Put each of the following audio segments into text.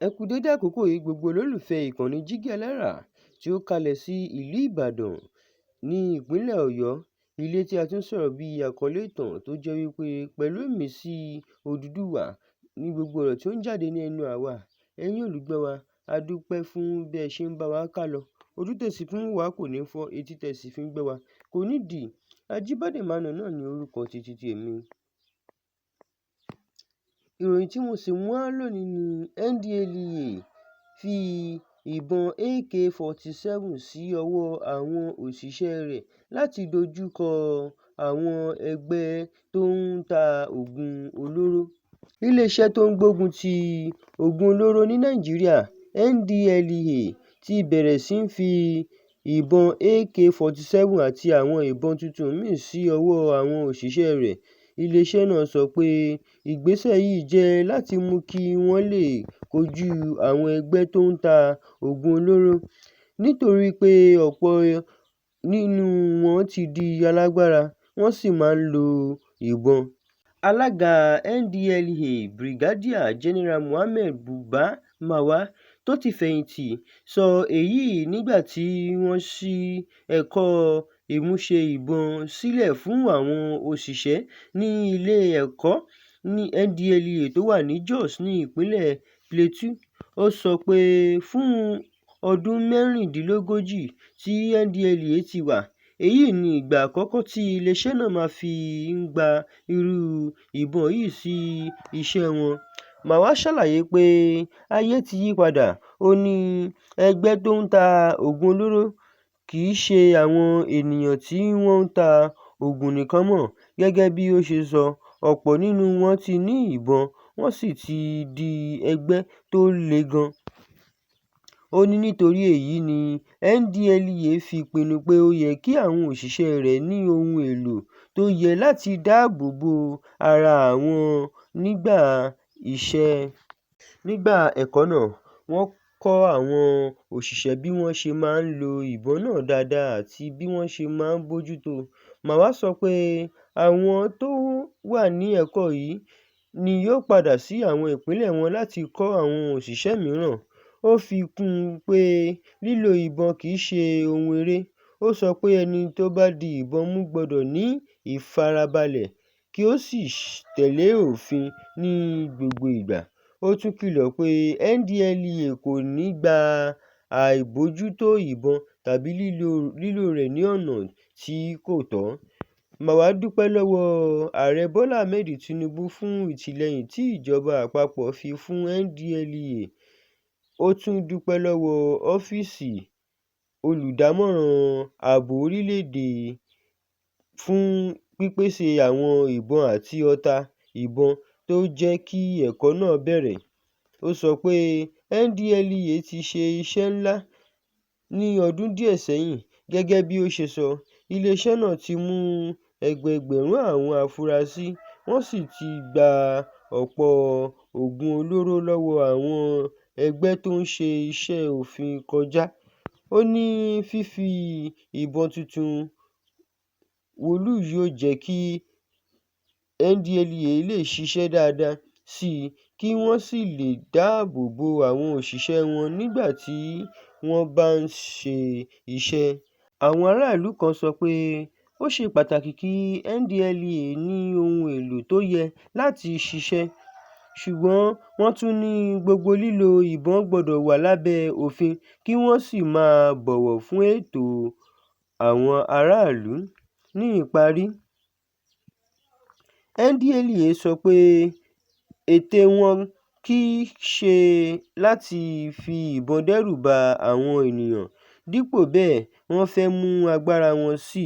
Ẹ kú dédé àkókò yìí gbogbo olólùfẹ́ ìkànnì Jígí Alára tí ó kalẹ̀ sí ìlú Ìbàdàn ní ìpínlẹ̀ Ọ̀yọ́. Ilé tí a ti ń sọ̀rọ̀ bí àkọlé ìtàn tó jẹ́ wípé pẹ̀lú ìmísí Odùduwà ní gbogbo ọ̀rọ̀ tí ó ń jáde ní ẹnu àwa. Ẹ̀yin olùgbọ́ wa, a dúpẹ́ fún bí ẹ ṣe ń bá wa kálọ. Ojú tẹ̀sí fún wa kò ní fọ́, etí tẹ̀sí fi ń gbọ́ wa kò ní dì. Ajíbádé Emmanuel náà ni orúkọ titi èmi. Ìròyìn tí mo sì mú wá lónìí ni NDLEA fi ìbọn AK-47 sí ọwọ́ àwọn òṣìṣẹ́ rẹ̀ láti dojú kọ àwọn ẹgbẹ́ tó ń ta òògùn olóró. Iléeṣẹ́ tó ń gbógun ti òògùn olóró ní Nàìjíríà NDLEA ti bẹ̀rẹ̀ sí ń fi ìbọn AK-47 àti àwọn ìbọn tuntun míì sí ọwọ́ àwọn òṣìṣẹ́ rẹ̀. Iléeṣẹ́ náà sọ pé ìgbésẹ̀ yìí jẹ́ láti mú kí wọ́n lè kojú àwọn ẹgbẹ́ tó ń ta òògùn olóró nítorí pé ọ̀pọ̀ nínú wọn ti di alágbára, wọ́n sì máa ń lo ìbọn. Alága NDLEA Brigadier General Mohammed Buba Marwa tó ti fẹ̀yìntì sọ èyí nígbà tí wọ́n ṣí ẹ̀kọ́ ìmúṣe ìbọn sílẹ̀ fún àwọn òṣìṣẹ́ ní ilé ẹ̀kọ́ ní NDLEA tó wà ní Jos ní ìpínlẹ̀ Plateau. Ó sọ pé fún ọdún 36 tí NDLEA ti wà, èyí ni ìgbà àkọ́kọ́ tí iléeṣẹ́ náà máa fi ń gba irú ìbọn yìí sí iṣẹ́ wọn. Marwa ṣàlàyé pé ayé ti yí padà. Ó ní ẹgbẹ́ tó ń ta òògùn olóró kì í ṣe àwọn ènìyàn tí wọ́n ń ta òògùn nìkan mọ́. Gẹ́gẹ́ bí ó ṣe sọ, ọ̀pọ̀ nínú wọn ti ní ìbọn, wọ́n sì ti di ẹgbẹ́ tó le gan. Ó ní nítorí èyí ni NDLEA fi pinnu pé ó yẹ kí àwọn òṣìṣẹ́ rẹ̀ ní ohun èlò tó yẹ láti dáàbò bo ara àwọn nígbà iṣẹ́. Nígbà ẹ̀kọ́ náà, wọ́n kọ́ àwọn òṣìṣẹ́ bí wọ́n ṣe máa ń lo ìbọn náà dáadáa àti bí wọ́n ṣe máa ń bójútó. Marwa sọ pé àwọn tó wà ní ẹ̀kọ́ yìí ni yóò padà sí àwọn ìpínlẹ̀ wọn láti kọ́ àwọn òṣìṣẹ́ mìíràn. Ó fi kún un pé lílo ìbọn kì í ṣe ohun eré. Ó sọ pé ẹni tó bá di ìbọn mú gbọ́dọ̀ ní ìfarabalẹ̀ kí ó sì tẹ̀lé òfin ní gbogbo ìgbà. Ó tún kìlọ̀ pé NDLEA kò ní gba àìbójútó ìbọn tàbí lílò rẹ̀ ní ọ̀nà tí kò tọ́. Marwa dúpẹ́ lọ́wọ́ Ààrẹ Bọ́lá Ahmed Tinubu fún ìtìlẹ́yìn tí ìjọba àpapọ̀ fi fún NDLEA. Ó tún dúpẹ́ lọ́wọ́ ọ́fíìsì olùdámọ̀ràn ààbò orílẹ̀-èdè fún pípèsè àwọn ìbọn àti ọta ìbọn tó jẹ́ kí ẹ̀kọ́ náà bẹ̀rẹ̀. Ó sọ pé NDLEA ti ṣe iṣẹ́ ńlá ní ọdún díẹ̀ sẹ́yìn. Gẹ́gẹ́ bí ó ṣe sọ, iléeṣẹ́ náà ti mú ẹgbẹẹgbẹ̀rún àwọn afurasí, wọ́n sì ti gba ọ̀pọ̀ òògùn olóró lọ́wọ́ àwọn ẹgbẹ́ tó ń ṣe iṣẹ́ òfin kọjá. Ó ní fífi ìbọn tuntun wọ̀lú yóò jẹ́ kí NDLEA lè ṣiṣẹ́ dáadáa sí i kí wọ́n sì lè dáàbò bo àwọn òṣìṣẹ́ wọn nígbà tí wọ́n bá ń ṣe iṣẹ́. Àwọn aráàlú kan sọ pé ó ṣe pàtàkì kí NDLEA ní ohun èlò tó yẹ láti ṣiṣẹ́, ṣùgbọ́n wọ́n tún ní gbogbo lílo ìbọn gbọ́dọ̀ wà lábẹ́ òfin kí wọ́n sì máa bọ̀wọ̀ fún ẹ̀tọ́ àwọn aráàlú. Ní ìparí, NDLEA sọ pé ète wọn kì í ṣe láti fi ìbọn dẹ́rù ba àwọn ènìyàn. Dípò bẹ́ẹ̀, wọ́n fẹ́ mú agbára wọn sí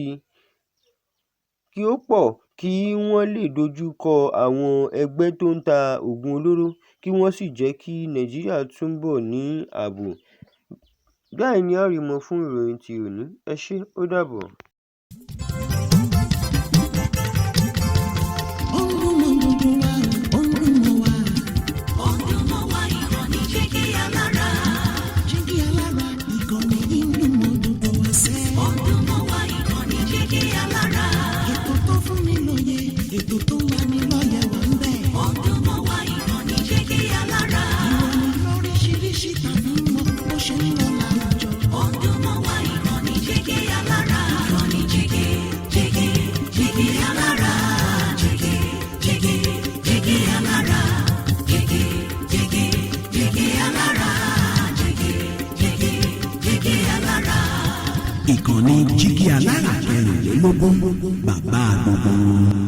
kí ó pọ̀ kí wọ́n lè dojú kọ àwọn ẹgbẹ́ tó ń ta òògùn olóró kí wọ́n sì jẹ́ kí Nàìjíríà túbọ̀ ní ààbò. Báyìí ni a ó rí mọ fún ìròyìn ti òní. Ẹ ṣé, ó dàbọ̀. ìkànnì Jígí Alára 24 bàbá gbogbo.